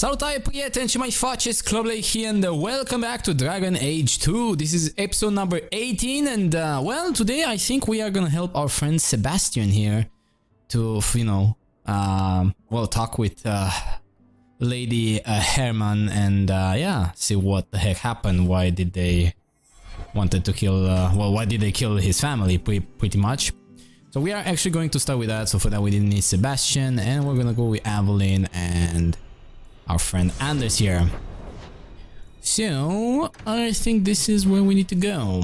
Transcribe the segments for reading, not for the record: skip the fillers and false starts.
Salutare prieteni ce mai faceți, Clubley here and welcome back to Dragon Age 2. This is episode number 18 and well, today I think we are gonna help our friend Sebastian here to, you know, well, talk with Lady Herman and yeah, see what the heck happened. Why did they wanted to kill, well, why did they kill his family pretty much. So we are actually going to start with that, so for that we didn't need Sebastian and we're gonna go with Evelyn and our friend Anders here. So I think this is where we need to go.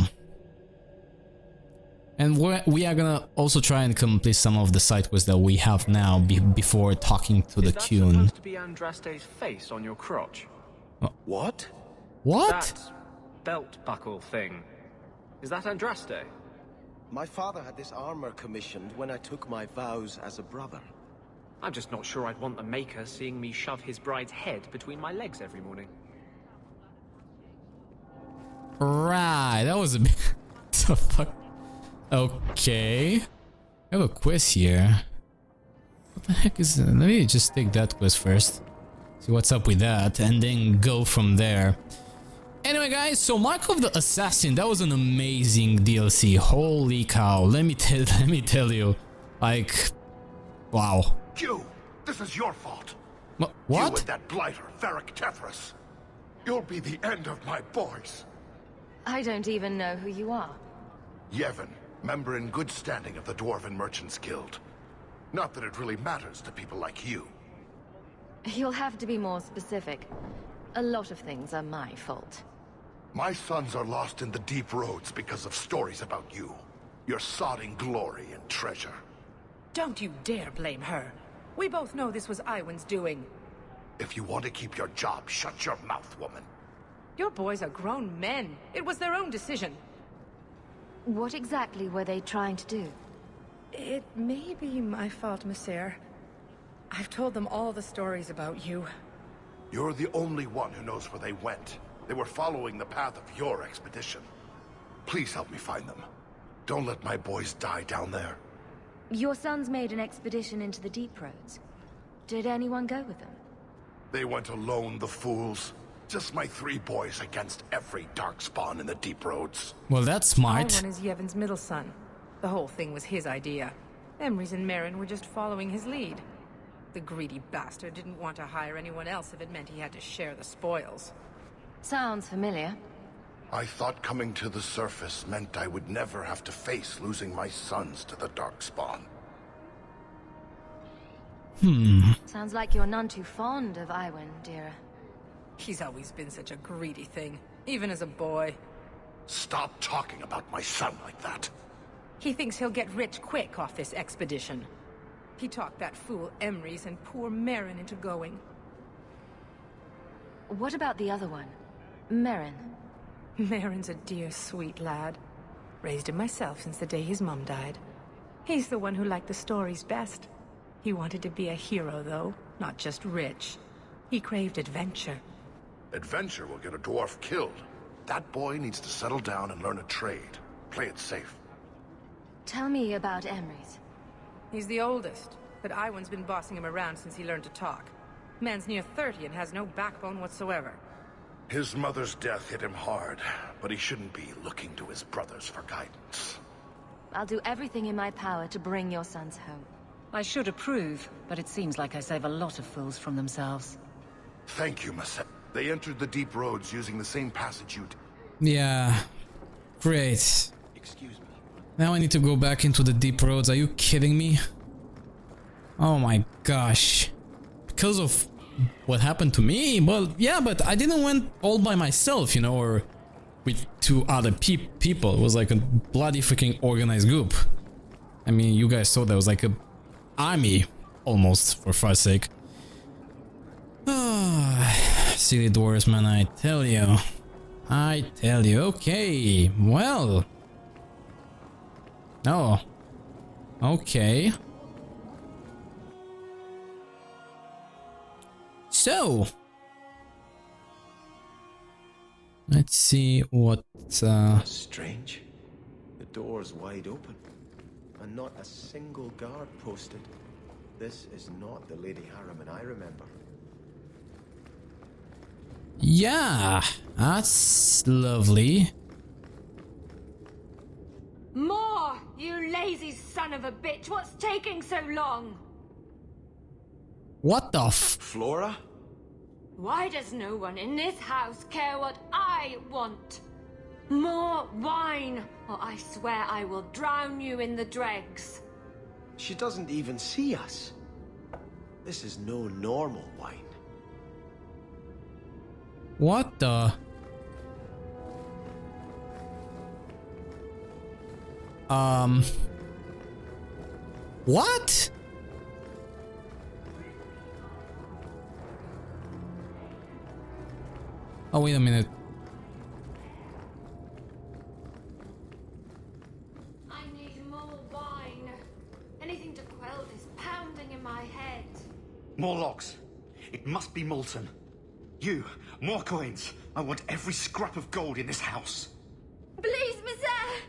And we are gonna also try and complete some of the side quests that we have now before talking to the Qun. Is that supposed to be Andraste's face on your crotch? What? What? That belt buckle thing. Is that Andraste? My father had this armor commissioned when I took my vows as a brother. I'm just not sure I'd want the maker seeing me shove his bride's head between my legs every morning. Right, that was a bit... the fuck? Okay. I have a quest here. What the heck is that? Let me just take that quest first. See what's up with that and then go from there. Anyway guys, so Mark of the Assassin, that was an amazing DLC. Holy cow. Let me tell you. Like, wow. You! This is your fault! What? You and that blighter, Varric Tethras. You'll be the end of my boys. I don't even know who you are. Yevon, member in good standing of the Dwarven Merchants Guild. Not that it really matters to people like you. You'll have to be more specific. A lot of things are my fault. My sons are lost in the deep roads because of stories about you. Your sodding glory and treasure. Don't you dare blame her. We both know this was Iwan's doing. If you want to keep your job, shut your mouth, woman. Your boys are grown men. It was their own decision. What exactly were they trying to do? It may be my fault, Monsieur. I've told them all the stories about you. You're the only one who knows where they went. They were following the path of your expedition. Please help me find them. Don't let my boys die down there. Your sons made an expedition into the deep roads. Did anyone go with them? They went alone, the fools. Just my 3 boys against every darkspawn in the deep roads. Well, that's smart. Iwan is Yevon's middle son. The whole thing was his idea. Emrys and Merrin were just following his lead. The greedy bastard didn't want to hire anyone else if it meant he had to share the spoils. Sounds familiar. I thought coming to the surface meant I would never have to face losing my sons to the darkspawn. Sounds like you're none too fond of Iwan, dear. He's always been such a greedy thing, even as a boy. Stop talking about my son like that. He thinks he'll get rich quick off this expedition. He talked that fool Emrys and poor Merrin into going. What about the other one? Merrin? Merrin's a dear, sweet lad. Raised him myself since the day his mum died. He's the one who liked the stories best. He wanted to be a hero, though, not just rich. He craved adventure. Adventure will get a dwarf killed. That boy needs to settle down and learn a trade. Play it safe. Tell me about Emrys. He's the oldest, but Iwan's been bossing him around since he learned to talk. Man's near 30 and has no backbone whatsoever. His mother's death hit him hard, but he shouldn't be looking to his brothers for guidance. I'll do everything in my power to bring your sons home. I should approve, but it seems like I save a lot of fools from themselves. Thank you, Masset. They entered the deep roads using the same passage you did. Yeah. Great. Excuse me. Now I need to go back into the deep roads. Are you kidding me? Oh my gosh. Because of what happened to me? Well, yeah, but I didn't went all by myself, you know, or with 2 other people. It was like a bloody freaking organized group. I mean, you guys saw that was like a army, almost, for fuck's sake. Silly dwarves, man, I tell you. I tell you. Okay, well. Oh. Okay. So. Let's see what... Strange. The door's wide open. And not a single guard posted. This is not the Lady Harriman I remember. Yeah, that's lovely. More, you lazy son of a bitch! What's taking so long? What the f- Flora? Why does no one in this house care what I want? More wine, or I swear I will drown you in the dregs. She doesn't even see us. This is no normal wine. What the? What? Oh, wait a minute. I need more wine. Anything to quell this pounding in my head. More logs. It must be molten. You, more coins. I want every scrap of gold in this house. Please, monsieur!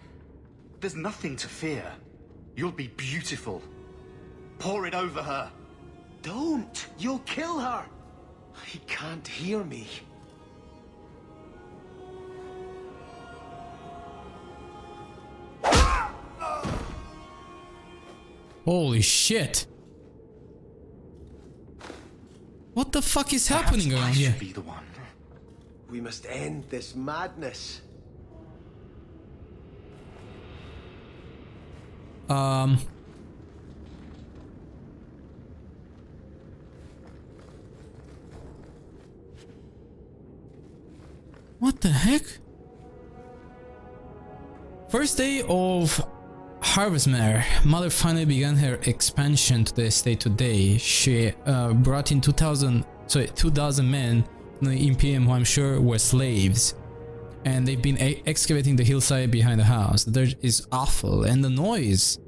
There's nothing to fear. You'll be beautiful. Pour it over her. Don't! You'll kill her! He can't hear me. Holy shit. What the fuck is happening Perhaps around I here? should be the one. We must end this madness. What the heck? First day of Harvestmare. Mother finally began her expansion to the estate today. She brought in 2,000 men from the Imperium who I'm sure were slaves. And they've been excavating the hillside behind the house. The dirt is awful. And the noise.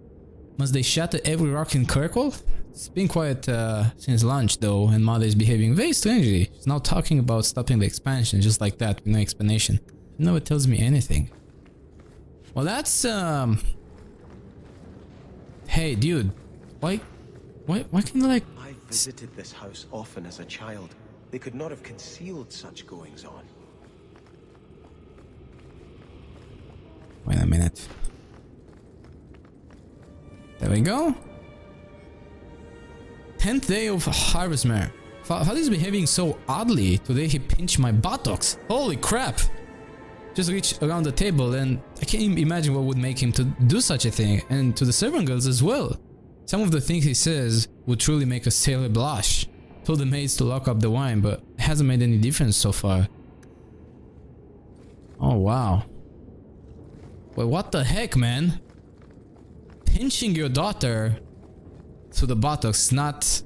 Must they shatter every rock in Kirkwall? It's been quiet since lunch though, and Mother is behaving very strangely. She's now talking about stopping the expansion just like that with no explanation. She never tells me anything. Well, that's hey, dude, why can you like? I visited this house often as a child. They could not have concealed such goings on. Wait a minute. There we go. 10th day of Harvestmare. Father is behaving so oddly. Today he pinched my buttocks. Holy crap! Just reached around the table and I can't even imagine what would make him to do such a thing. And to the servant girls as well. Some of the things he says would truly make a sailor blush. Told the maids to lock up the wine, but it hasn't made any difference so far. Oh wow. Well, what the heck, man? Pinching your daughter to the buttocks is not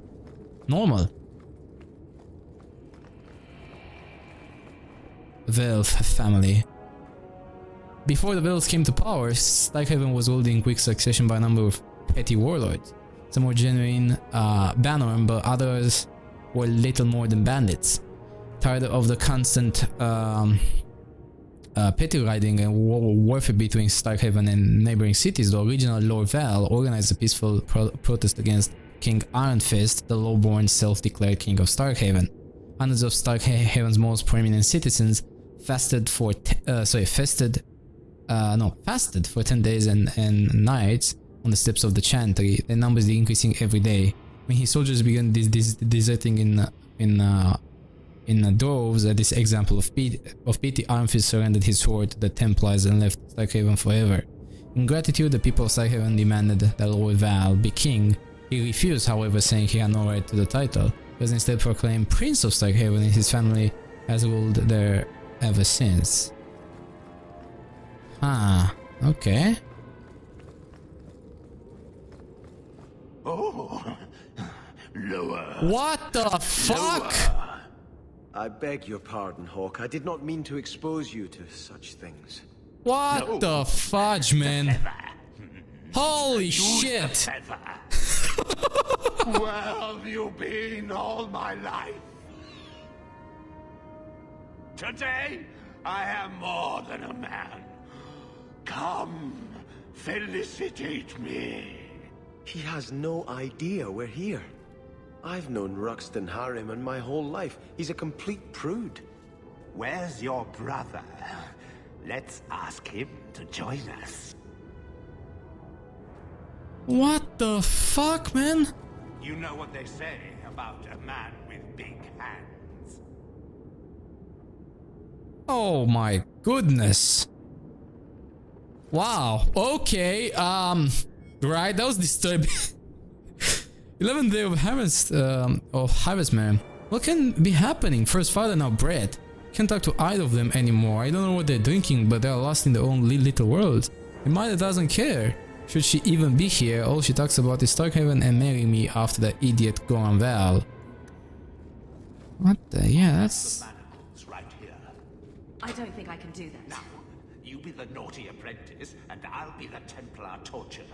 normal. Velf family. Before the Vels came to power, Starkhaven was ruled in quick succession by a number of petty warlords. Some were genuine Banorm, but others were little more than bandits. Tired of the constant petty riding and warfare between Starkhaven and neighboring cities, the original Lord Val organized a peaceful protest against King Ironfist, the lowborn self-declared king of Starkhaven. Hundreds of Starkhaven's most prominent citizens fasted for 10 days and nights on the steps of the Chantry, their numbers increasing every day. When his soldiers began deserting in droves, at this example of pity, Ironfist surrendered his sword to the Templars and left Starkhaven forever. In gratitude, the people of Starkhaven demanded that Lord Val be king. He refused, however, saying he had no right to the title. He was instead proclaimed Prince of Starkhaven, and his family has ruled there ever since. Ah, okay. Oh, lower. What the fuck? I beg your pardon, Hawk. I did not mean to expose you to such things. What the fudge, man? Holy shit! Where have you been all my life? Today, I am more than a man. Come, felicitate me. He has no idea we're here. I've known Ruxton Harriman my whole life. He's a complete prude. Where's your brother? Let's ask him to join us. What the fuck, man? You know what they say about a man with big hands. Oh my goodness. Wow. Okay. Right. That was disturbing. 11th day of harvest, man. What can be happening? First father, now bread. Can't talk to either of them anymore. I don't know what they're drinking, but they're lost in their own little world. The mother doesn't care. Should she even be here? All she talks about is Starkhaven and marrying me after that idiot Goranvel. What the? Yeah, that's... Right here. I don't think I can do that. Now, you be the naughty apprentice, and I'll be the Templar torturer.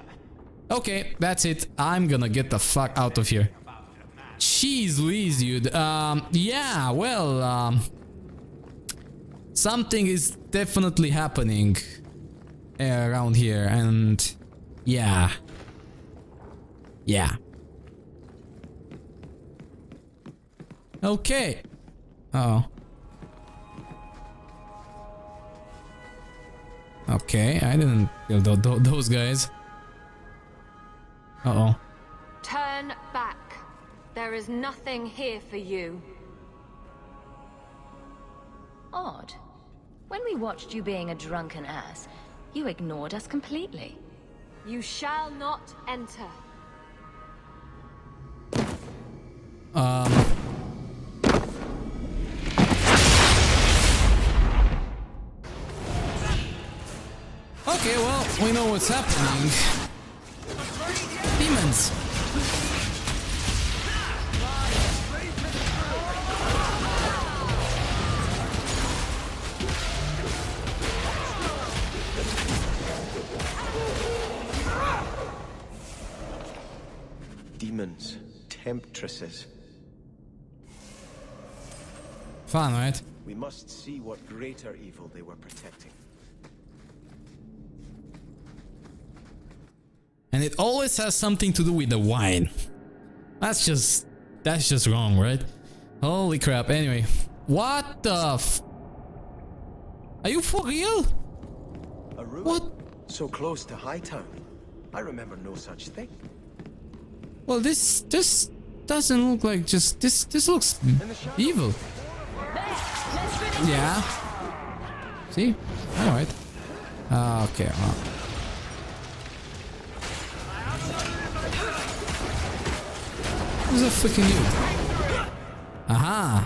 Okay, that's it. I'm gonna get the fuck out of here. Jeez Louise, dude. Yeah, well, something is definitely happening around here, and yeah. Okay. Uh-oh. Okay, I didn't kill those guys. Uh-oh. Turn back. There is nothing here for you. Odd. When we watched you being a drunken ass, you ignored us completely. You shall not enter. Okay, well, we know what's happening. Demons. Demons. Temptresses. Fun, right? We must see what greater evil they were protecting. And it always has something to do with the wine. That's just wrong, right? Holy crap. Anyway, what the Are you for real? A ruin? What? So close to Hightown. I remember no such thing. Well, this doesn't look like just this looks evil. Yeah. See? All right. Okay. Well. Who's that freaking dude? Aha!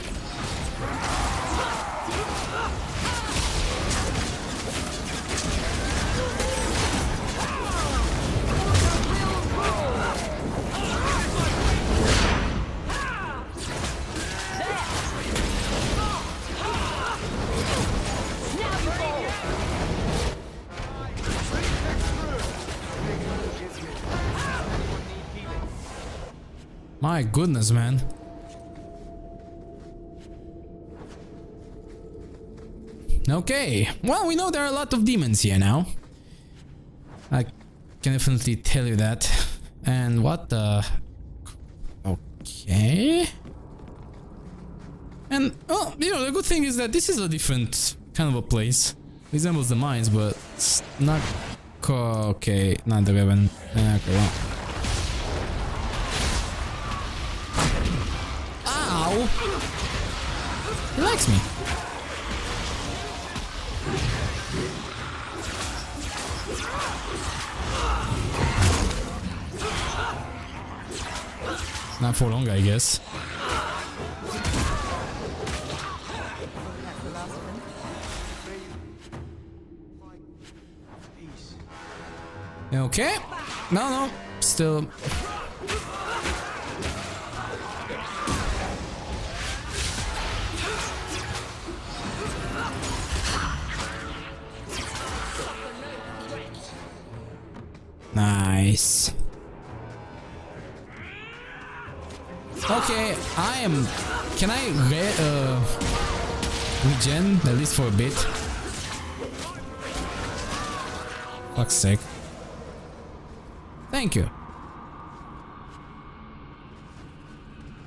My goodness, man. Okay, well, we know there are a lot of demons here now. I can definitely tell you that. And what the... Okay. And, oh, you know, the good thing is that this is a different kind of a place. Resembles the mines, but it's not... Okay, not the Revan. Okay, well... Ow! He likes me. Not for long, I guess. Okay. No, still. Nice. Okay, I am... Can I regen at least for a bit? Fuck's sake. Thank you.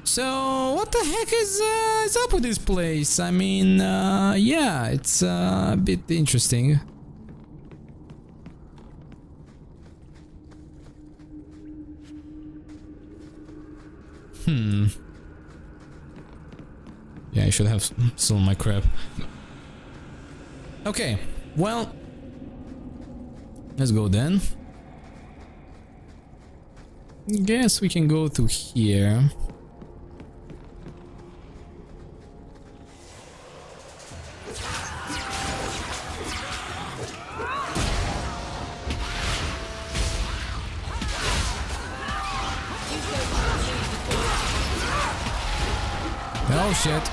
So what the heck is up with this place? I mean, yeah, it's a bit interesting. Yeah, I should have sold my crap. Okay, well, let's go then. Guess we can go to here. Oh shit.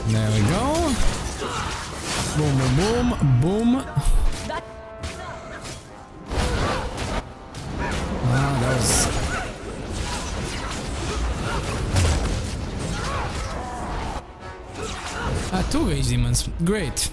There we go. Boom, boom, boom, boom. Ah, that was... two rage demons. Great.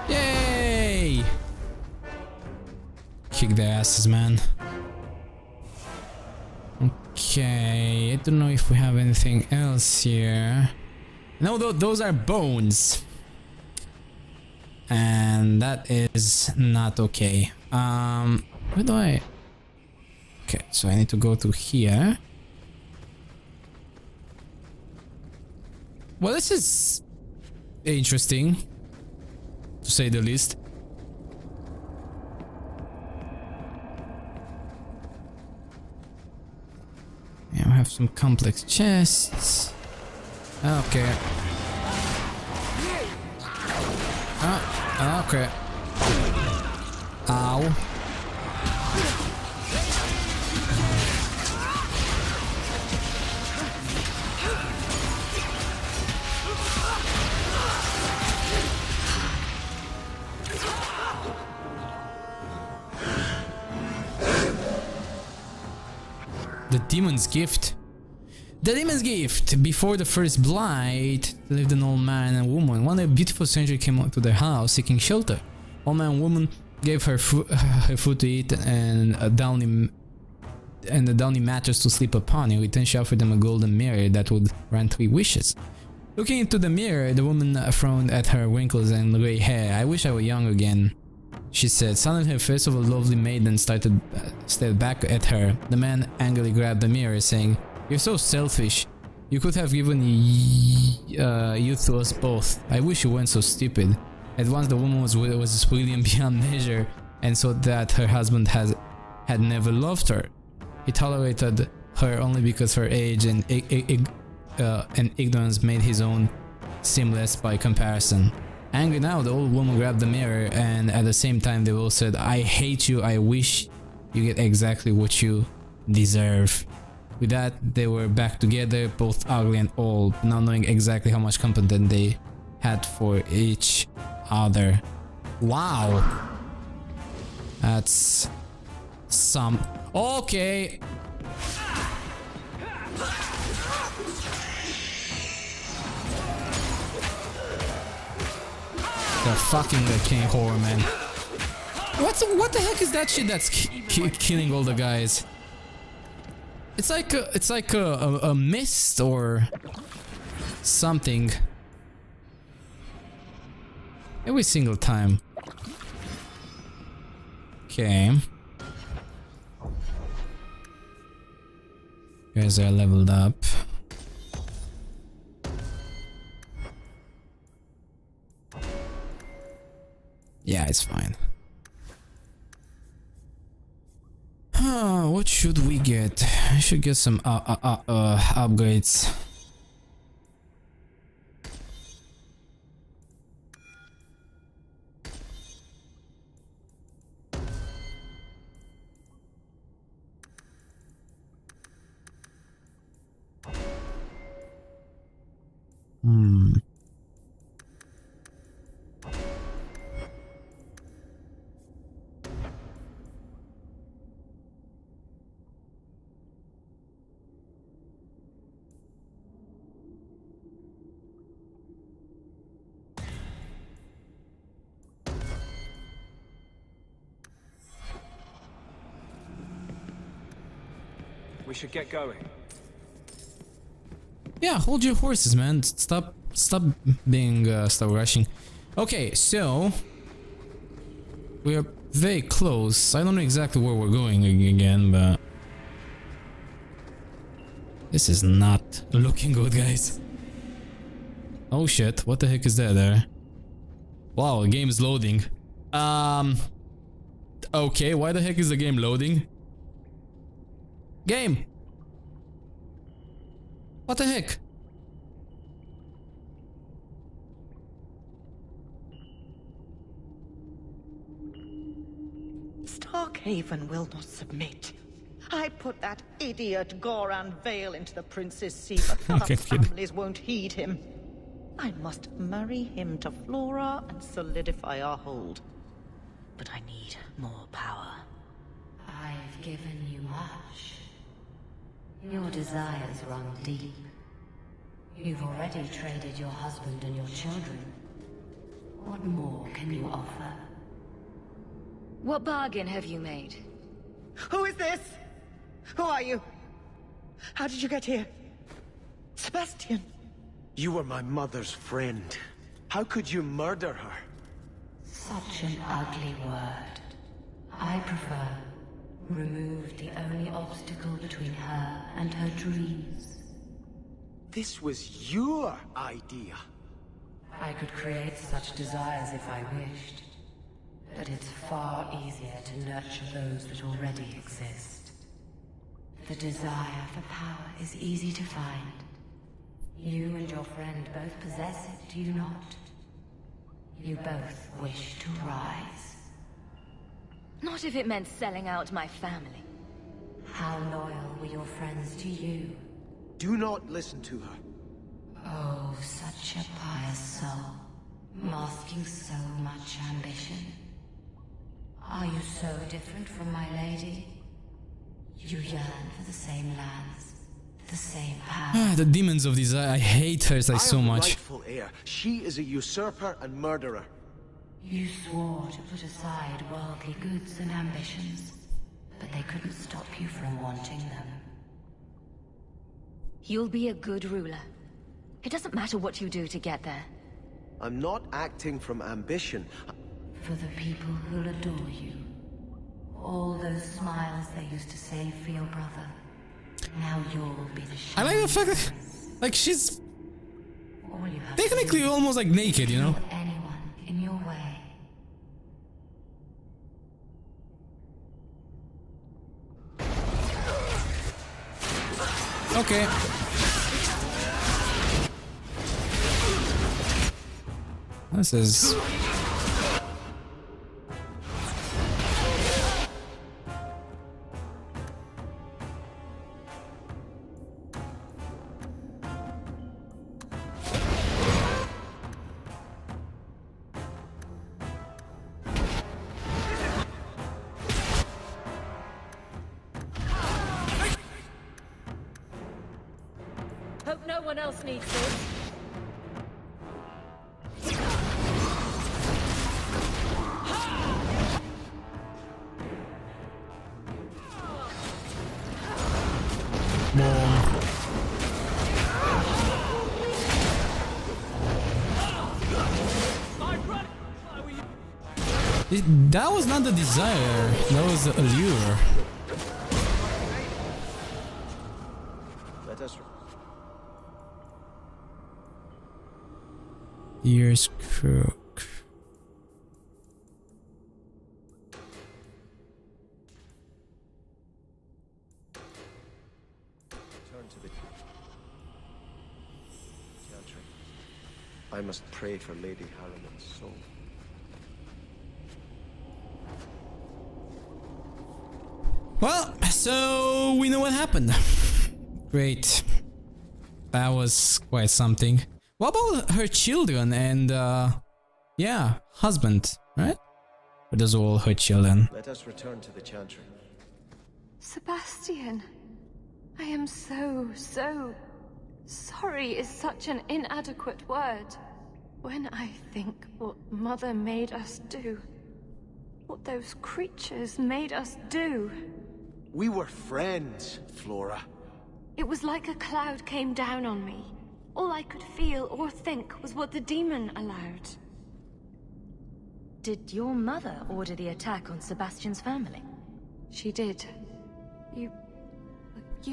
Yay! Kick their asses, man. Okay, I don't know if we have anything else here. No, those are bones. And that is not okay. Where do I... Okay, so I need to go to here. Well, this is interesting, to say the least. Yeah, we have some complex chests. Okay. Okay. Ow. The Demon's Gift. The Demon's Gift! Before the first blight, lived an old man and woman. One day a beautiful stranger came to their house seeking shelter. Old man and woman gave her food to eat and a downy mattress to sleep upon. In return, she offered them a golden mirror that would grant 3 wishes. Looking into the mirror, the woman frowned at her wrinkles and grey hair. "I wish I were young again," she said. Suddenly her face of a lovely maiden stared back at her. The man angrily grabbed the mirror, saying, "You're so selfish. You could have given youth to us both. I wish you weren't so stupid." At once the woman was brilliant beyond measure, and saw that her husband had never loved her. He tolerated her only because her age and ignorance made his own seem less by comparison. Angry now, the old woman grabbed the mirror, and at the same time they both said, "I hate you, I wish you get exactly what you deserve." With that, they were back together, both ugly and old, not knowing exactly how much competence they had for each other. Wow. That's some... Okay. The fucking King Horror, man. What the heck is that shit that's killing all the guys? It's like a mist or something. Every single time. Okay. Guys are leveled up. Yeah, it's fine. What should we get? I should get some upgrades. We should get going. Yeah, hold your horses, man. Stop stop rushing. Okay, so we are very close. I don't know exactly where we're going again, but this is not looking good, guys. Oh shit, what the heck is that there? Wow, the game is loading. Okay, why the heck is the game loading? Game! What the heck? Starkhaven will not submit. I put that idiot Goran Vale into the Prince's Sea, but other families won't heed him. I must marry him to Flora and solidify our hold. But I need more power. I've given you much. Your desires run deep. You've already traded your husband and your children. What more can you offer? What bargain have you made? Who is this? Who are you? How did you get here? Sebastian. You were my mother's friend. How could you murder her? Such an ugly word. I prefer remove the only obstacle between her and her dreams. This was your idea. I could create such desires if I wished. But it's far easier to nurture those that already exist. The desire for power is easy to find. You and your friend both possess it, do you not? You both wish to rise. Not if it meant selling out my family. How loyal were your friends to you? Do not listen to her. Oh, such a pious soul, masking so much ambition. Are you so different from my lady? You yearn for the same lands, the same power. The demons of desire. I hate her like so much. Rightful heir. She is a usurper and murderer. You swore to put aside worldly goods and ambitions, but they couldn't stop you from wanting them. You'll be a good ruler. It doesn't matter what you do to get there. I'm not acting from ambition. For the people who'll adore you. All those smiles they used to save for your brother. Now you'll be the I like the fact that, like, she's technically almost like naked, you know? Anyone in your way. Okay. This is... Hope no one else needs this. That was not the desire, that was the allure. Let us... Ears crook. Turn to the chantry. I must pray for Lady Harriman's soul. Well, so we know what happened. Great. That was quite something. What about her children and, yeah, husband, right? Or those are all her children? Let us return to the Chantry. Sebastian, I am so sorry is such an inadequate word. When I think what Mother made us do, what those creatures made us do. We were friends, Flora. It was like a cloud came down on me. All I could feel or think was what the demon allowed. Did your mother order the attack on Sebastian's family? She did. You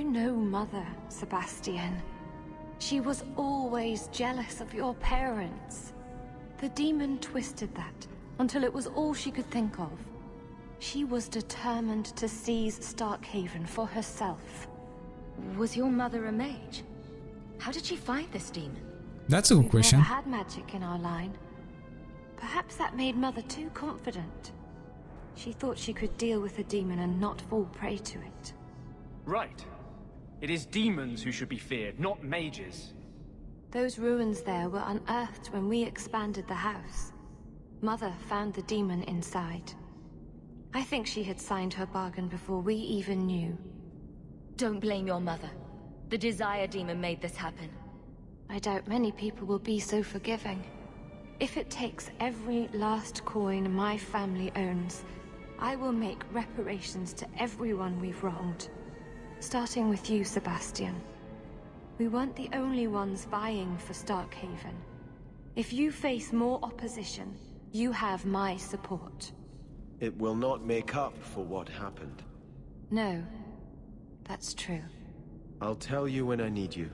know Mother, Sebastian. She was always jealous of your parents. The demon twisted that until it was all she could think of. She was determined to seize Starkhaven for herself. Was your mother a mage? How did she fight this demon? That's a good question. We've never had magic in our line. Perhaps that made Mother too confident. She thought she could deal with the demon and not fall prey to it. Right. It is demons who should be feared, not mages. Those ruins there were unearthed when we expanded the house. Mother found the demon inside. I think she had signed her bargain before we even knew. Don't blame your mother. The Desire Demon made this happen. I doubt many people will be so forgiving. If it takes every last coin my family owns, I will make reparations to everyone we've wronged. Starting with you, Sebastian. We weren't the only ones vying for Starkhaven. If you face more opposition, you have my support. It will not make up for what happened. No, that's true. I'll tell you when I need you.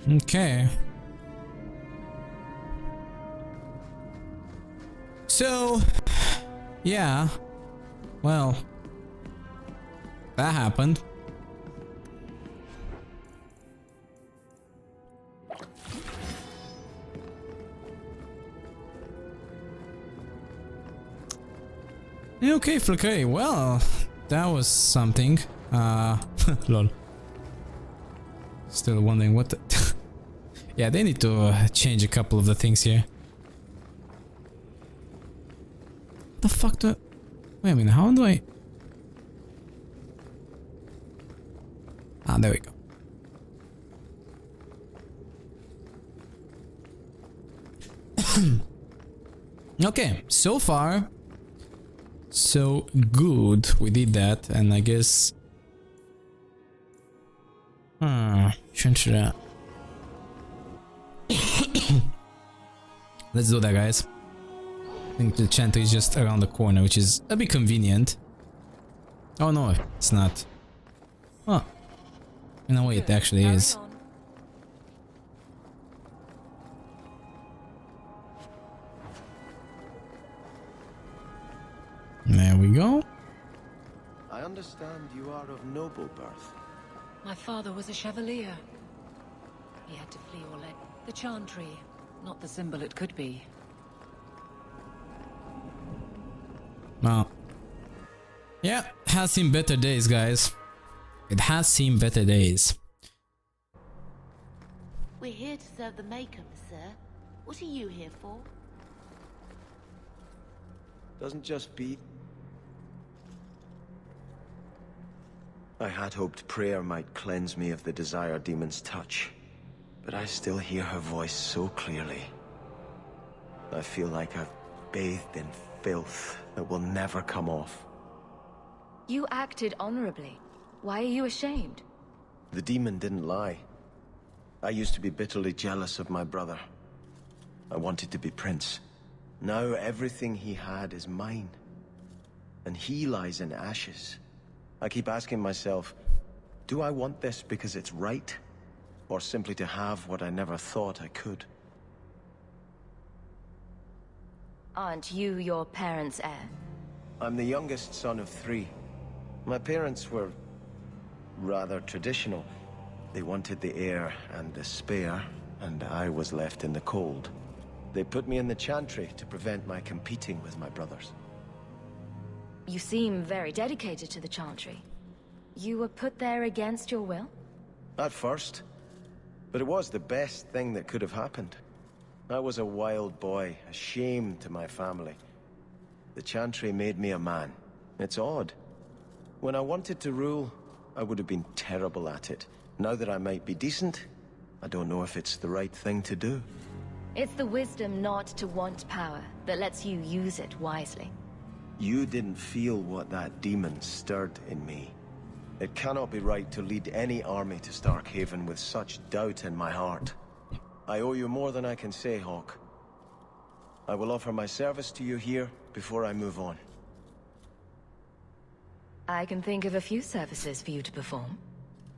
Okay. So, yeah. Well, that happened. Okay, Flickray, well, that was something. Lol. Still wondering what the... Yeah, they need to change a couple of the things here. The fuck do I... Wait a minute, how do I... Ah, there we go. Okay, so far so good. We did that, and I guess change that. Let's do that, guys. I think the chantry is just around the corner, which is a bit convenient. Oh no, it's not. Oh, in a way it actually is. There we go. I understand you are of noble birth. My father was a chevalier. He had to flee or let the chantry, not the symbol it could be. Well, yeah, has seen better days, guys. It has seen better days. We're here to serve the Maker, sir. What are you here for? Doesn't just be... I had hoped prayer might cleanse me of the Desire Demon's touch, but I still hear her voice so clearly. I feel like I've bathed in filth that will never come off. You acted honorably. Why are you ashamed? The demon didn't lie. I used to be bitterly jealous of my brother. I wanted to be prince. Now everything he had is mine. And he lies in ashes. I keep asking myself, do I want this because it's right? Or simply to have what I never thought I could? Aren't you your parents' heir? I'm the youngest son of 3. My parents were rather traditional. They wanted the heir and the spare, and I was left in the cold. They put me in the chantry to prevent my competing with my brothers. You seem very dedicated to the chantry. You were put there against your will? At first, But it was the best thing that could have happened. I was a wild boy, a shame to my family. The Chantry made me a man. It's odd. When I wanted to rule, I would have been terrible at it. Now that I might be decent, I don't know if it's the right thing to do. It's the wisdom not to want power that lets you use it wisely. You didn't feel what that demon stirred in me. It cannot be right to lead any army to Starkhaven with such doubt in my heart. I owe you more than I can say, Hawk. I will offer my service to you here before I move on. I can think of a few services for you to perform.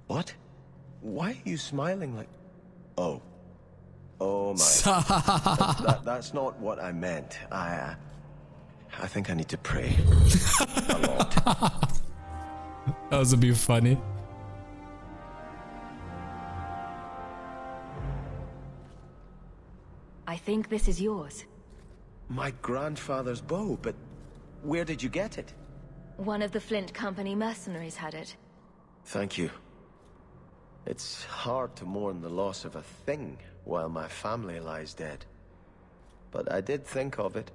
What? Why are you smiling like... Oh. Oh my. That's not what I meant. I think I need to pray. A lot. That was a bit funny. I think this is yours. My grandfather's bow, but where did you get it? One of the Flint Company mercenaries had it. Thank you. It's hard to mourn the loss of a thing while my family lies dead. But I did think of it.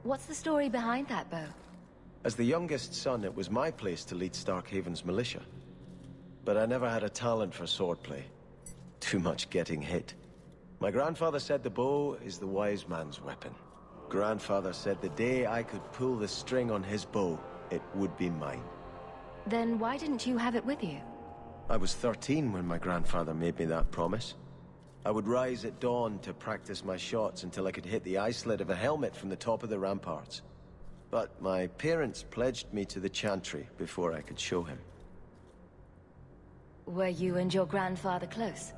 What's the story behind that bow? As the youngest son, it was my place to lead Starkhaven's militia. But I never had a talent for swordplay. Too much getting hit. My grandfather said the bow is the wise man's weapon. Grandfather said the day I could pull the string on his bow, it would be mine. Then why didn't you have it with you? I was 13 when my grandfather made me that promise. I would rise at dawn to practice my shots until I could hit the eye slit of a helmet from the top of the ramparts. But my parents pledged me to the Chantry before I could show him. Were you and your grandfather close?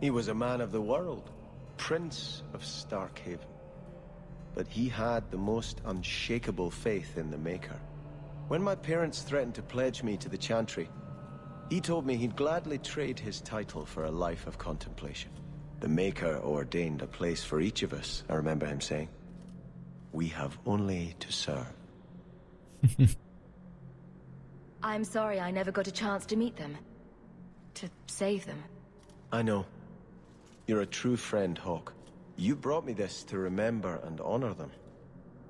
He was a man of the world, Prince of Starkhaven. But he had the most unshakable faith in the Maker. When my parents threatened to pledge me to the Chantry, he told me he'd gladly trade his title for a life of contemplation. The Maker ordained a place for each of us, I remember him saying. We have only to serve. I'm sorry I never got a chance to meet them. To save them. I know. You're a true friend, Hawk. You brought me this to remember and honor them.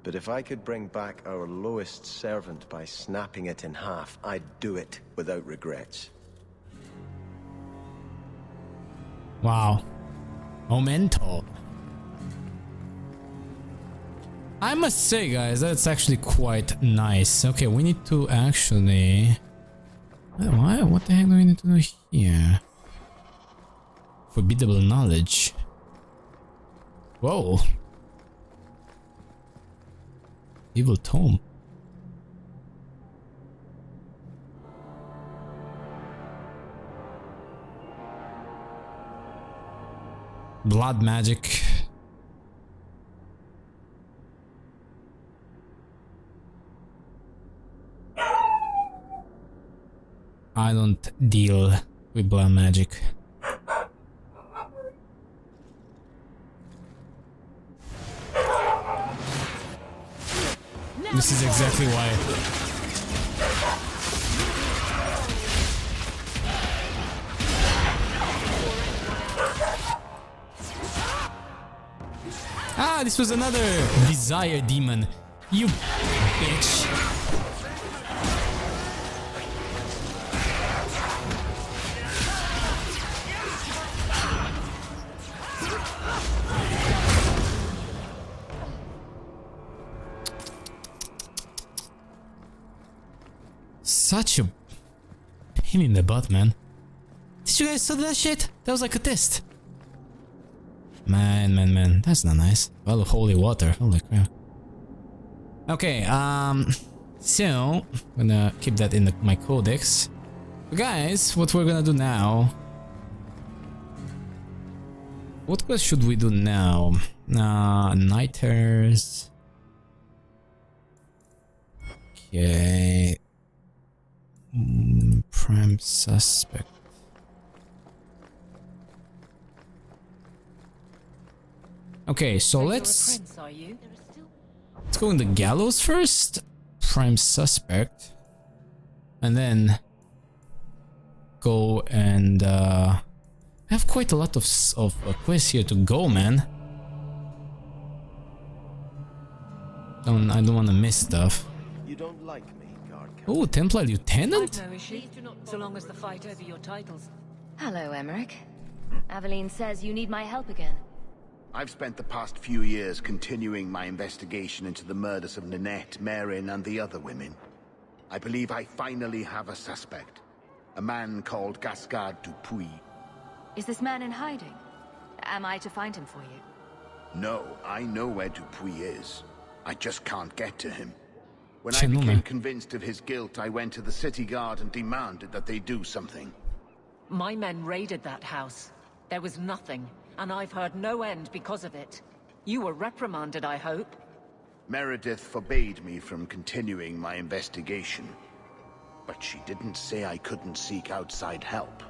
But if I could bring back our lowest servant by snapping it in half, I'd do it without regrets. Wow. Memento. I must say, guys, that's actually quite nice. Okay, we need to actually... What the heck do we need to do here? Forbidable knowledge. Whoa. Evil tome. Blood magic. I don't deal with blood magic. This is exactly why. Ah, this was another desire demon. You bitch. Such a pain in the butt, man. Did you guys saw that shit? That was like a test. Man, that's not nice. Well, holy water, holy crap. Okay, so I'm gonna keep that in my codex. Guys, what we're gonna do now? What quest should we do now? Nighters. Okay. Prime suspect. Okay, so let's go in the gallows first. Prime suspect. And then go and I have quite a lot of quests here to go, man. I don't want to miss stuff. You don't like me, guard captain? Oh, Templar Lieutenant? I've no issue, so long as the fight over your titles. Hello, Emmerich. Aveline says you need my help again. I've spent the past few years continuing my investigation into the murders of Ninette, Marin, and the other women. I believe I finally have a suspect. A man called Gascard Dupuis. Is this man in hiding? Am I to find him for you? No, I know where Dupuis is. I just can't get to him. When I became convinced of his guilt, I went to the city guard and demanded that they do something. My men raided that house. There was nothing, and I've heard no end because of it. You were reprimanded, I hope. Meredith forbade me from continuing my investigation. But she didn't say I couldn't seek outside help.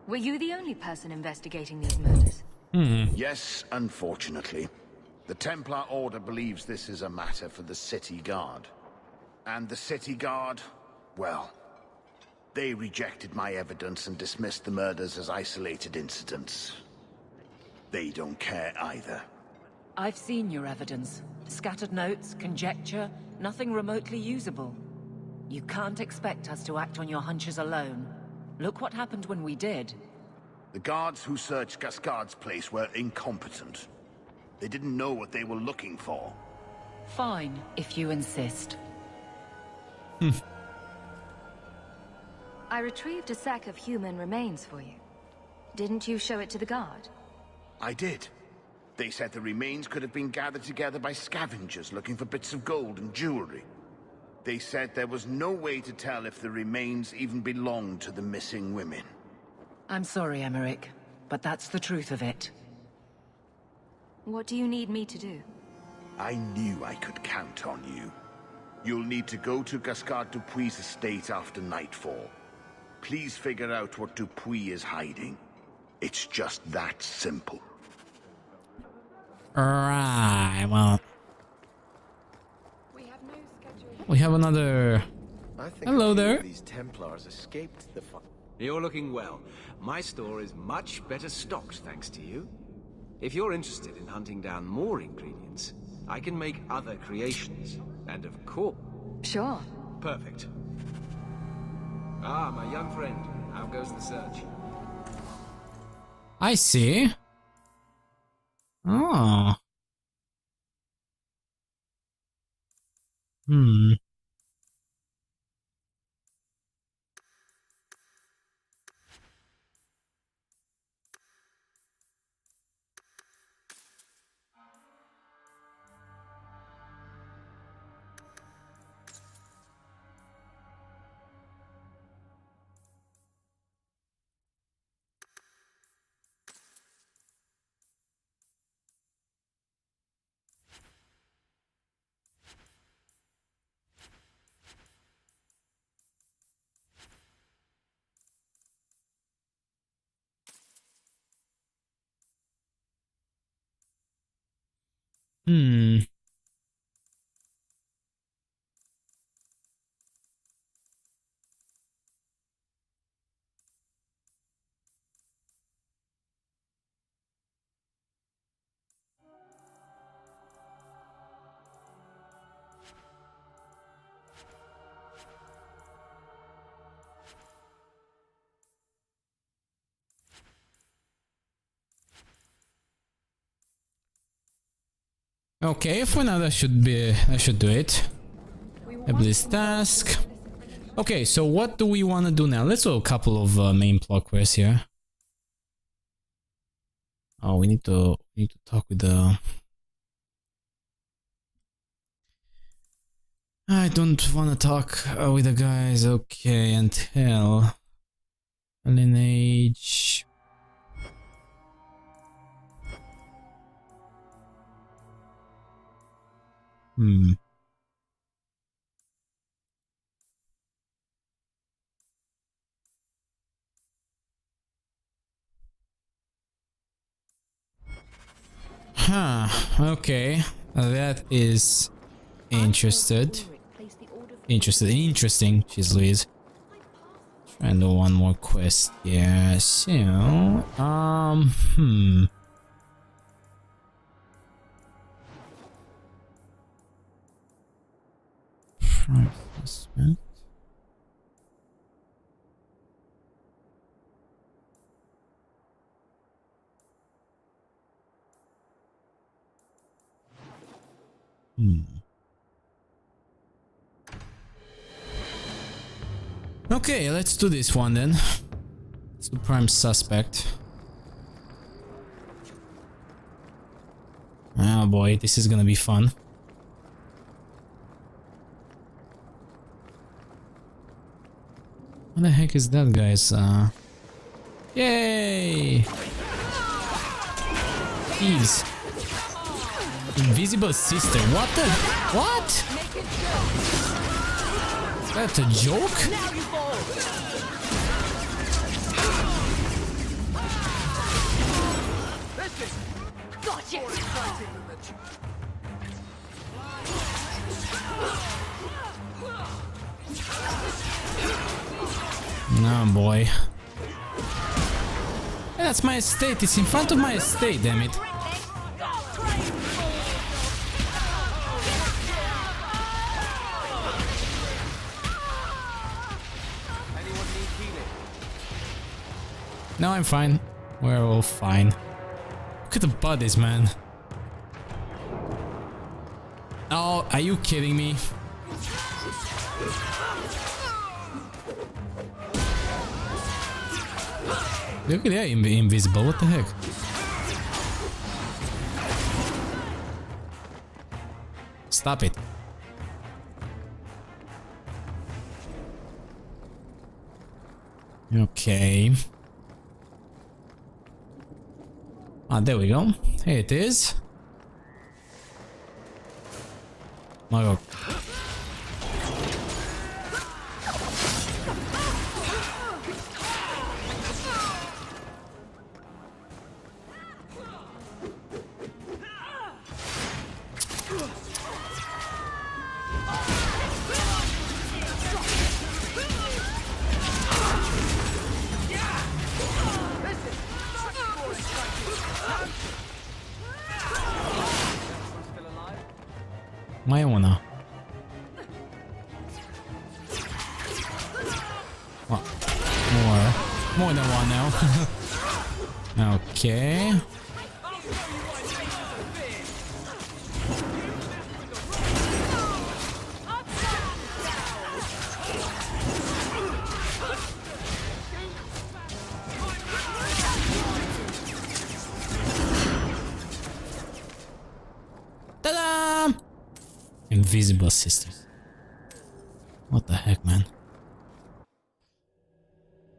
Were you the only person investigating these murders? Yes, unfortunately. The Templar Order believes this is a matter for the City Guard. And the City Guard, well, they rejected my evidence and dismissed the murders as isolated incidents. They don't care either. I've seen your evidence. Scattered notes, conjecture, nothing remotely usable. You can't expect us to act on your hunches alone. Look what happened when we did. The guards who searched Gascard's place were incompetent. They didn't know what they were looking for. Fine, if you insist. I retrieved a sack of human remains for you. Didn't you show it to the guard? I did. They said the remains could have been gathered together by scavengers looking for bits of gold and jewelry. They said there was no way to tell if the remains even belonged to the missing women. I'm sorry, Emmerich, but that's the truth of it. What do you need me to do? I knew I could count on you. You'll need to go to Gascard Dupuis' estate after nightfall. Please figure out what Dupuis is hiding. It's just that simple. Right, well. We have another... Hello there. These Templars escaped the fire. You're looking well. My store is much better stocked thanks to you. If you're interested in hunting down more ingredients, I can make other creations. And of course... Sure. Perfect. Ah, my young friend. How goes the search? I see. Oh. Okay, for now I should do it. Ability task. Okay, so what do we want to do now? Let's do a couple of main plot quests here. Oh, we need to talk with the... I don't want to talk with the guys. Okay, until lineage. Okay, that is interested. Place the order Interesting. She's Louise. Try and do one more quest. Yeah. So, Prime suspect. Okay, let's do this one then. It's the prime suspect. Oh boy, this is gonna be fun. What the heck is that, guys? Yay! Thieves. Invisible sister. What the? What? Is that a joke? Oh boy. Hey, that's my estate. It's in front of my estate, damn it. No, I'm fine. We're all fine. Look at the bodies, man. Oh, are you kidding me? Look at that, invisible. What the heck? Stop it. Okay. Ah, there we go. Here it is. My God. Mayona. What? More than one now. Okay. Ta-da! Invisible sisters. What the heck, man?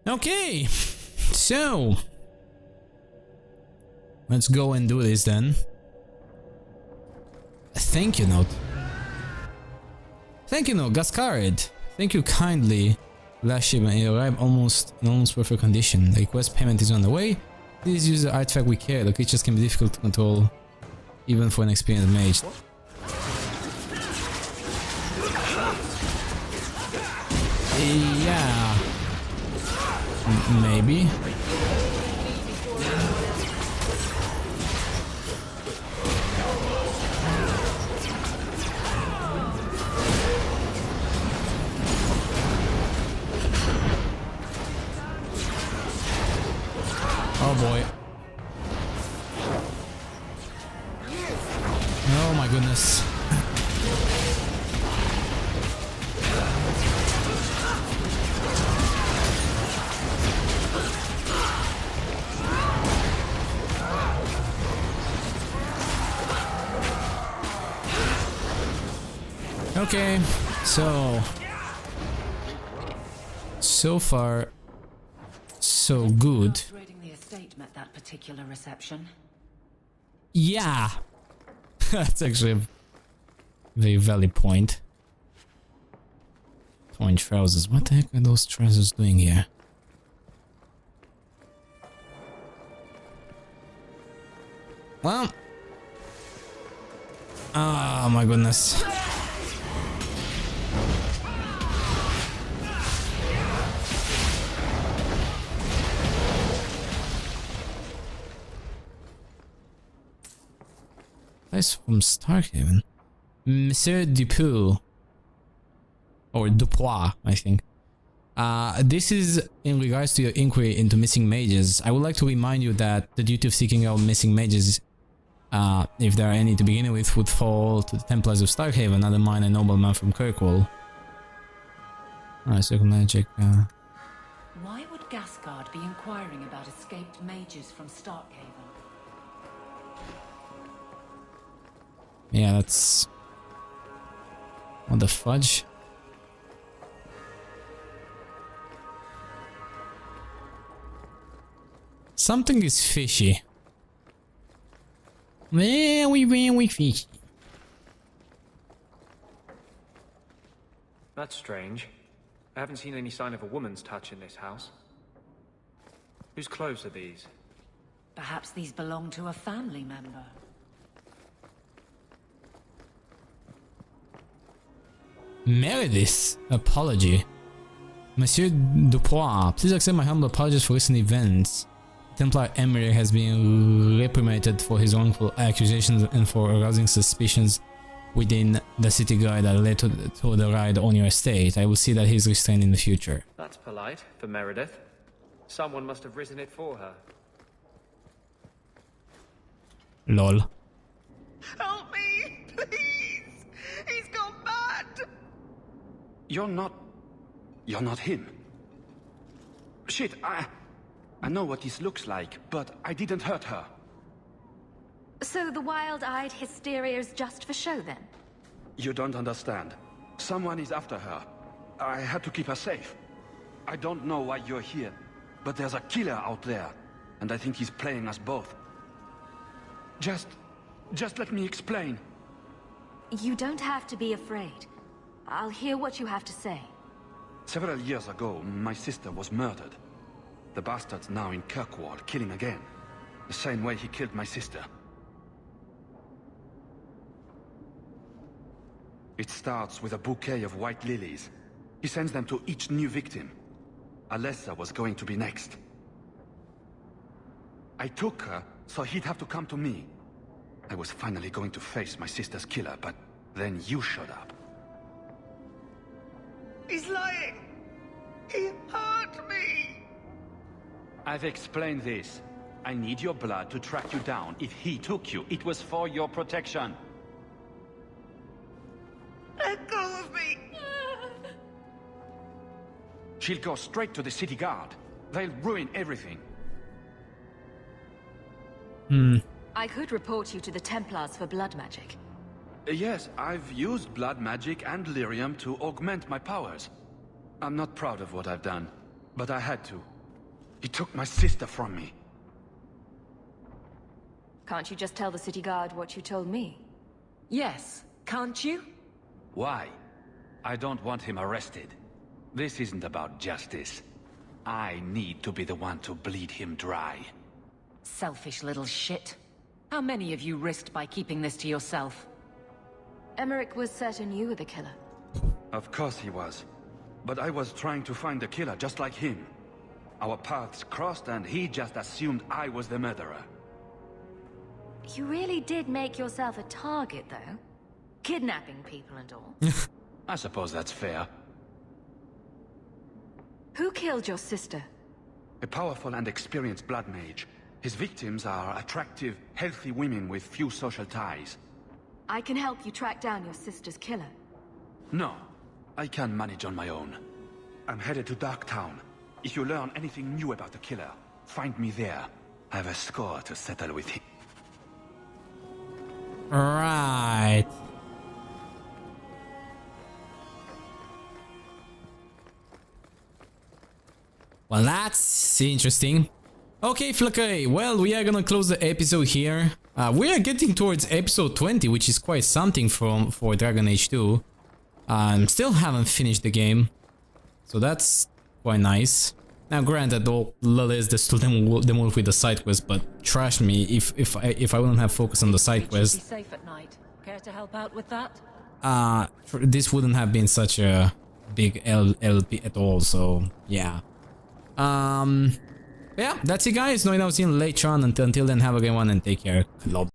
Okay, so let's go and do this then. A thank you note. Thank you note, Gascarid. Thank you kindly. Last shipment, it arrived in almost perfect condition. The request payment is on the way. Please use the artifact we carry. The creatures can be difficult to control, even for an experienced mage. Yeah. Maybe. Oh boy. Oh my goodness. Okay, so far so good. Upgrading the estate met that particular reception. Yeah, that's actually a very valid point. Torn trousers. What the heck are those trousers doing here? Well, oh my goodness. Guys from Starkhaven. Monsieur Dupuis. Or Dupois, I think. This is in regards to your inquiry into missing mages. I would like to remind you that the duty of seeking out missing mages, if there are any to begin with, would fall to the Templars of Starkhaven, not mine, a nobleman from Kirkwall. Alright, circle magic. Why would Gasgard be inquiring about escaped mages from Starkhaven? Yeah, that's... What the fudge? Something is fishy. Very fishy. That's strange. I haven't seen any sign of a woman's touch in this house. Whose clothes are these? Perhaps these belong to a family member. Meredith, apology. Monsieur Dupois, please accept my humble apologies for recent events. Templar Emmerich has been reprimanded for his wrongful accusations and for arousing suspicions within the city guard that led to the raid on your estate. I will see that he is restrained in the future. That's polite for Meredith. Someone must have written it for her. Lol. Help me, please! He's gone mad! You're not him. Shit, I know what this looks like, but I didn't hurt her. So the wild-eyed hysteria is just for show, then? You don't understand. Someone is after her. I had to keep her safe. I don't know why you're here, but there's a killer out there, and I think he's playing us both. Just let me explain. You don't have to be afraid. I'll hear what you have to say. Several years ago, my sister was murdered. The bastard's now in Kirkwall, killing again. The same way he killed my sister. It starts with a bouquet of white lilies. He sends them to each new victim. Alessa was going to be next. I took her, so he'd have to come to me. I was finally going to face my sister's killer, but then you showed up. He's lying! He hurt me! I've explained this. I need your blood to track you down. If he took you, it was for your protection. Let go of me! She'll go straight to the city guard. They'll ruin everything. I could report you to the Templars for blood magic. Yes, I've used blood magic and lyrium to augment my powers. I'm not proud of what I've done, but I had to. He took my sister from me. Can't you just tell the city guard what you told me? Yes, can't you? Why? I don't want him arrested. This isn't about justice. I need to be the one to bleed him dry. Selfish little shit. How many of you risked by keeping this to yourself? Emmerich was certain you were the killer. Of course he was. But I was trying to find the killer just like him. Our paths crossed and he just assumed I was the murderer. You really did make yourself a target, though. Kidnapping people and all. I suppose that's fair. Who killed your sister? A powerful and experienced blood mage. His victims are attractive, healthy women with few social ties. I can help you track down your sister's killer. No, I can manage on my own. I'm headed to Darktown. If you learn anything new about the killer, find me there. I have a score to settle with him. Right. Well, that's interesting. Okay, Flakai, well, we are gonna close the episode here. We are getting towards episode 20, which is quite something for Dragon Age 2. Still haven't finished the game, so that's quite nice. Now, granted, though, Lilith is still the move with the side quest, but trash me if I wouldn't have focused on the side quest. Be safe at night. Care to help out with that? This wouldn't have been such a big LP at all. So yeah. Yeah, that's it, guys. No, I'll see you later on. Until then, have a good one and take care. Club.